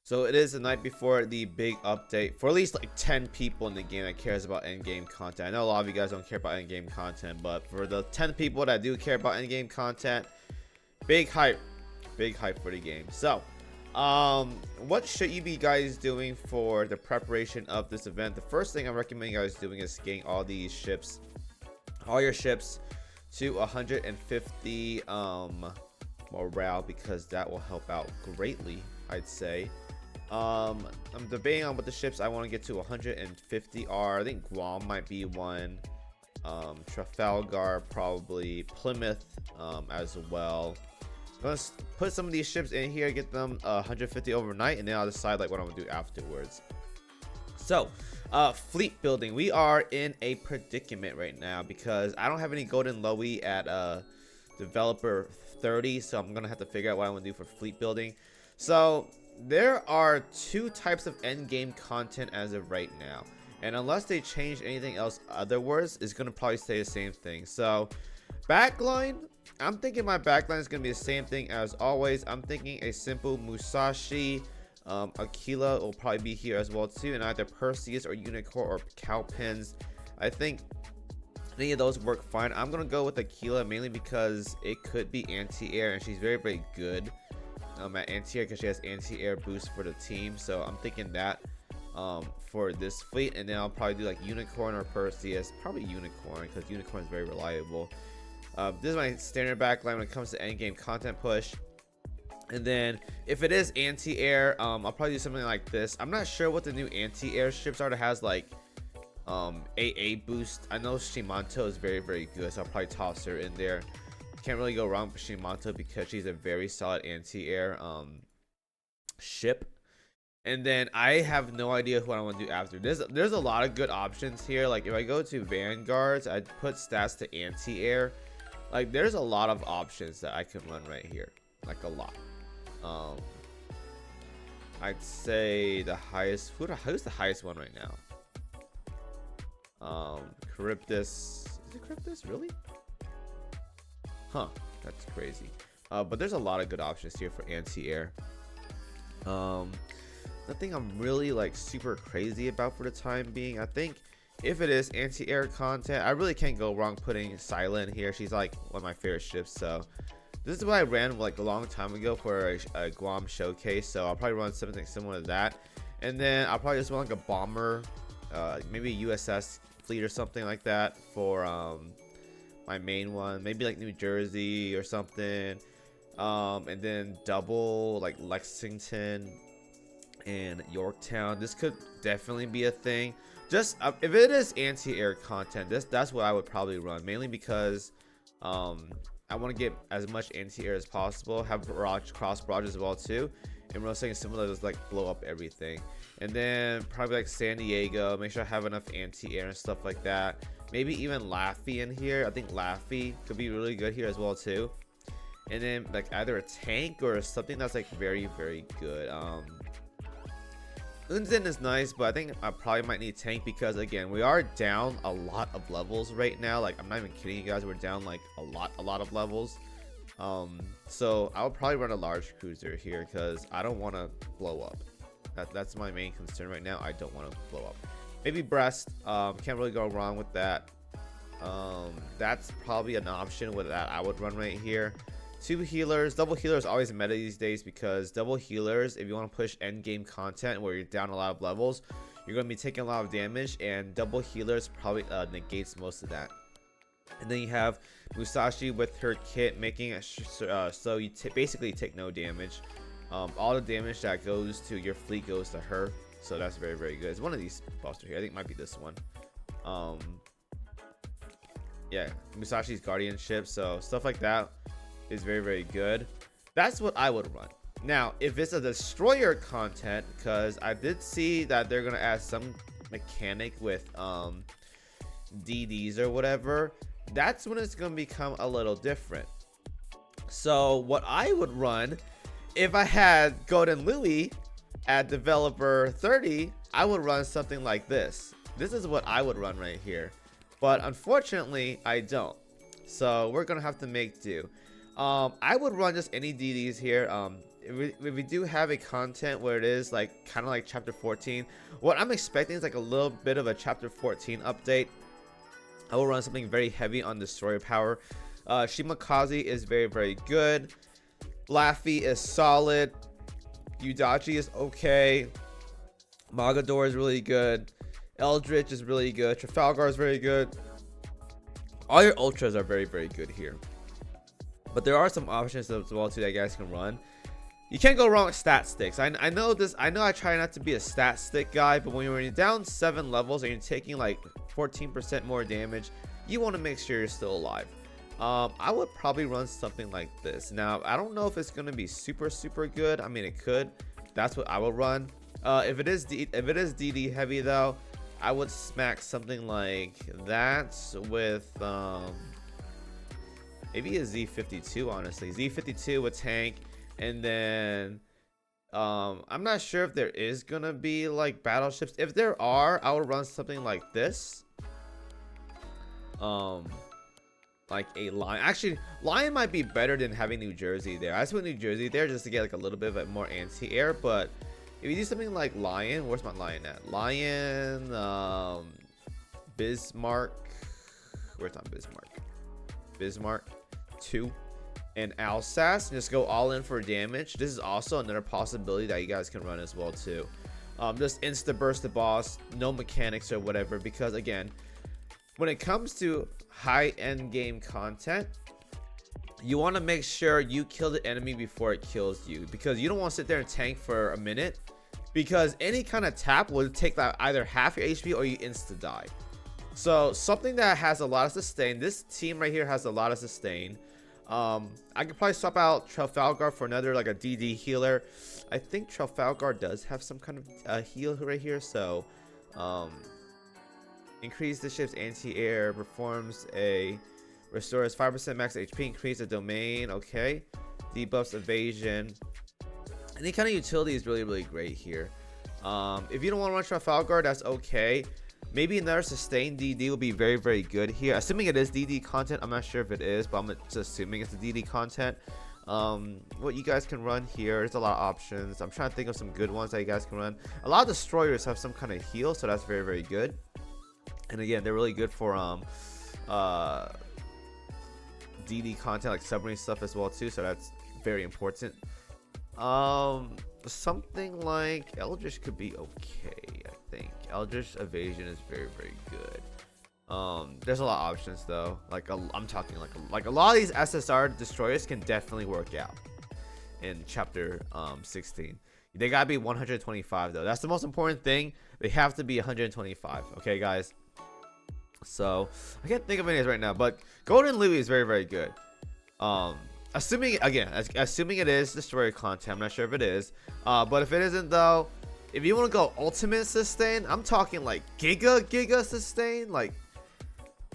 So it is the night before the big update for at least like 10 people in the game that cares about endgame content. I know a lot of you guys don't care about endgame content, but for the 10 people that do care about endgame content, big hype for the game. So what should you be guys doing for the preparation of this event? The first thing I recommend you guys doing is getting all these ships, all your ships to 150 morale, because that will help out greatly, I'd say. I'm debating on what the ships I want to get to 150 are. I think Guam might be one. Trafalgar, probably Plymouth, as well. I'm gonna put some of these ships in here, get them 150 overnight, and then I'll decide like what I'm gonna do afterwards. So, fleet building. We are in a predicament right now because I don't have any golden lowy at developer 30, so I'm gonna have to figure out what I want to do for fleet building. So there are two types of end game content as of right now, and unless they change anything else otherwise, it's gonna probably stay the same thing. So backline, I'm thinking my backline is gonna be the same thing as always. I'm thinking a simple Musashi, Aquila will probably be here as well too, and either Perseus or Unicorn or Cowpens. I think any of those work fine. I'm gonna go with Aquila mainly because it could be anti-air, and she's very good at anti-air because she has anti-air boost for the team. So I'm thinking that for this fleet, and then I'll probably do like Unicorn or Perseus, probably Unicorn because Unicorn is very reliable. This is my standard backline when it comes to endgame content push. And then if it is anti-air, I'll probably do something like this. I'm not sure what the new anti-air ships are that has like AA boost. I know Shimanto is very good, so I'll probably toss her in there. Can't really go wrong with Shimanto because she's a very solid anti-air ship. And then I have no idea who I want to do after. There's a lot of good options here. Like if I go to Vanguards, I'd put stats to anti-air. Like there's a lot of options that I can run right here, like a lot. I'd say the highest, who's the highest one right now? Charybdis. Is it Charybdis really? Huh, that's crazy. But there's a lot of good options here for anti-air. Nothing I'm really like super crazy about for the time being. I think if it is anti-air content, I really can't go wrong putting Silent here. She's like one of my favorite ships. So this is what I ran like a long time ago for a Guam showcase. So I'll probably run something similar to that. And then I'll probably just run like a bomber, maybe a USS fleet or something like that for my main one. Maybe like New Jersey or something. And then double like Lexington and Yorktown. This could definitely be a thing. Just if it is anti-air content, that's what I would probably run, mainly because I want to get as much anti-air as possible, have cross barrage as well too, and real something similar to like blow up everything. And then probably like San Diego, make sure I have enough anti-air and stuff like that. Maybe even Laffy in here. I think Laffy could be really good here as well too. And then like either a tank or something that's like very good. Unzen is nice, but I think I probably might need tank because again, we are down a lot of levels right now. Like I'm not even kidding you guys, we're down like a lot of levels. So I'll probably run a large cruiser here because I don't want to blow up. That's my main concern right now. I don't want to blow up. Maybe Brest, can't really go wrong with that. That's probably an option with that I would run right here. Two healers. Double healers always meta these days because double healers, if you want to push end game content where you're down a lot of levels, you're going to be taking a lot of damage, and double healers probably negates most of that. And then you have Musashi with her kit making it so you basically take no damage. All the damage that goes to your fleet goes to her, so that's very good. It's one of these buffs here. I think it might be this one. Yeah, Musashi's guardianship, so stuff like that is very good. That's what I would run. Now if it's a destroyer content, because I did see that they're gonna add some mechanic with DDs or whatever, that's when it's gonna become a little different. So what I would run if I had Golden Louis at developer 30, I would run something like this. This is what I would run right here, but unfortunately I don't, so we're gonna have to make do. I would run just any DDs here. if we do have a content where it is like kind of like chapter 14, what I'm expecting is like a little bit of a chapter 14 update. I will run something very heavy on destroyer power. Shimakaze is very good. Laffy is solid. Udachi is okay. Magador is really good. Eldritch is really good. Trafalgar is very good. All your ultras are very good here. But there are some options as well too that you guys can run. You can't go wrong with stat sticks. I know this. I know I try not to be a stat stick guy, but when you're down 7 levels and you're taking like 14% more damage, you want to make sure you're still alive. I would probably run something like this. Now, I don't know if it's gonna be super good. I mean, it could. That's what I would run. If it is DD heavy though, I would smack something like that with maybe a Z52. Honestly, Z52 with tank, and then I'm not sure if there is gonna be like battleships. If there are, I would run something like this. Like a lion. Actually, lion might be better than having New Jersey there. I just put New Jersey there just to get like a little bit of more anti-air. But if you do something like lion, where's my lion at? Lion, Bismarck. Where's my Bismarck? Bismarck 2 and Alsace. Just go all in for damage. This is also another possibility that you guys can run as well too. Just insta burst the boss, no mechanics or whatever. Because again, when it comes to high end game content, you want to make sure you kill the enemy before it kills you, because you don't want to sit there and tank for a minute, because any kind of tap will take that either half your HP or you insta die. So something that has a lot of sustain. This team right here has a lot of sustain. I could probably swap out Trafalgar for another like a DD healer. I think Trafalgar does have some kind of heal right here. So increase the ship's anti-air, performs a restores 5% max HP, increase the domain. Okay, debuffs evasion. Any kind of utility is really great here. If you don't want to run Trafalgar, that's okay. Maybe another sustained DD will be very good here, assuming it is DD content. I'm not sure if it is, but I'm just assuming it's the DD content. What you guys can run here, there's a lot of options. I'm trying to think of some good ones that you guys can run. A lot of destroyers have some kind of heal, so that's very good. And again, they're really good for DD content, like submarine stuff as well too, so that's very important. Something like Eldritch could be okay. I think Eldritch evasion is very good. There's a lot of options though. Like I'm talking like a lot of these SSR destroyers can definitely work out in chapter 16. They gotta be 125 though. That's the most important thing. They have to be 125. Okay, guys. So I can't think of any right now, but Golden Louis is very good. Assuming it is destroyer content, I'm not sure if it is. But if it isn't though, if you want to go ultimate sustain, I'm talking like giga sustain. Like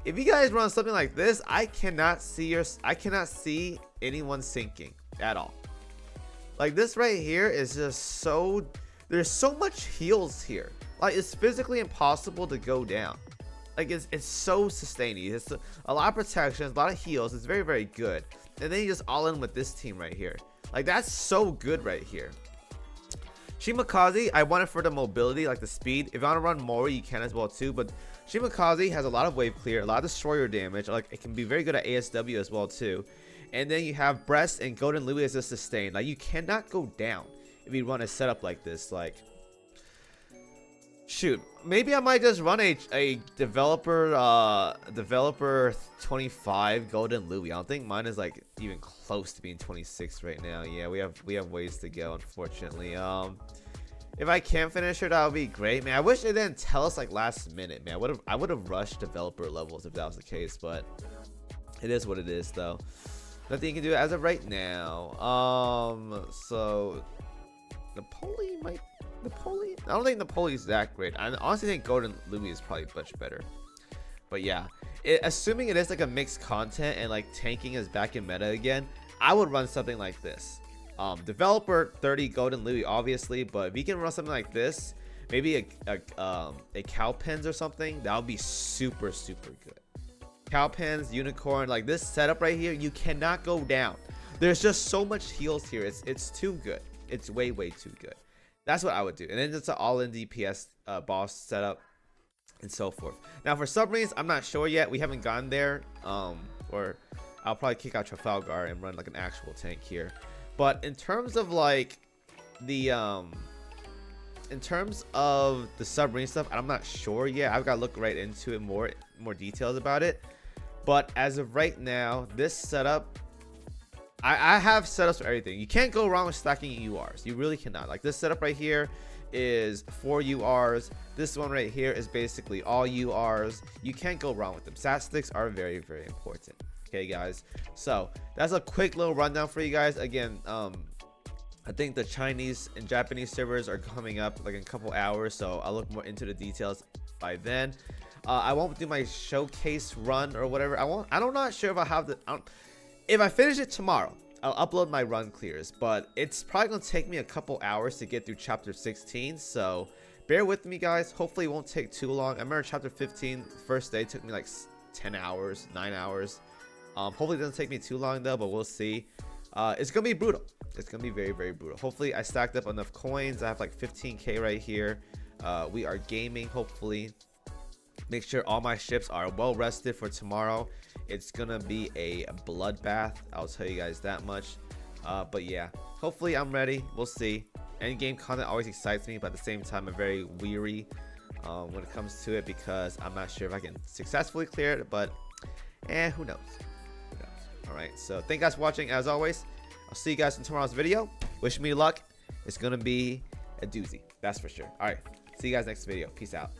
if you guys run something like this, I cannot see anyone sinking at all. Like this right here is just so, there's so much heals here. Like it's physically impossible to go down. Like it's so sustaining. It's a lot of protections, a lot of heals. It's very good. And then you just all in with this team right here. Like that's so good right here. Shimakaze, I want it for the mobility, like the speed. If you want to run Mori, you can as well too. But Shimakaze has a lot of wave clear, a lot of destroyer damage. Like it can be very good at ASW as well too. And then you have Breast and Golden Louis as a sustain. Like you cannot go down if you run a setup like this. Like shoot, maybe I might just run a developer 25 Golden Louis. I don't think mine is like even close to being 26 right now. Yeah, we have ways to go, unfortunately. If I can finish it, that would be great, man. I wish they didn't tell us like last minute, man. I would have rushed developer levels if that was the case, but it is what it is though. Nothing you can do as of right now. So Napoli might. I don't think Napoli is that great. I honestly think Golden Louis is probably much better. But yeah, assuming it is like a mixed content and like tanking is back in meta again, I would run something like this. Developer 30 Golden Louis obviously, but if you can run something like this, maybe a Cowpens or something, that would be super good. Cowpens, Unicorn, like this setup right here, you cannot go down. There's just so much heals here. It's too good. It's way too good. That's what I would do. And then it's an all-in DPS boss setup and so forth. Now for submarines, I'm not sure yet. We haven't gone there. Or I'll probably kick out Trafalgar and run like an actual tank here. But in terms of like the submarine stuff, I'm not sure yet. I've got to look right into it, more details about it. But as of right now, this setup, I have setups for everything. You can't go wrong with stacking URs. You really cannot. Like this setup right here is 4 URs. This one right here is basically all URs. You can't go wrong with them. Stat sticks are very important. Okay, guys. So that's a quick little rundown for you guys. Again, I think the Chinese and Japanese servers are coming up like in a couple hours, so I'll look more into the details by then. I won't do my showcase run or whatever. I'm not sure if I have the. If I finish it tomorrow, I'll upload my run clears, but it's probably gonna take me a couple hours to get through chapter 16. So bear with me, guys. Hopefully it won't take too long. I remember chapter 15, first day took me like 10 hours, 9 hours. Hopefully it doesn't take me too long though, but we'll see. It's gonna be brutal. It's gonna be very brutal. Hopefully I stacked up enough coins. I have like 15k right here. We are gaming. Hopefully make sure all my ships are well rested for tomorrow. It's gonna be a bloodbath, I'll tell you guys that much. But yeah, hopefully I'm ready. We'll see. Endgame content always excites me, but at the same time I'm very weary when it comes to it, because I'm not sure if I can successfully clear it, but who knows. All right, so thank you guys for watching. As always, I'll see you guys in tomorrow's video. Wish me luck. It's gonna be a doozy, that's for sure. All right, see you guys next video. Peace out.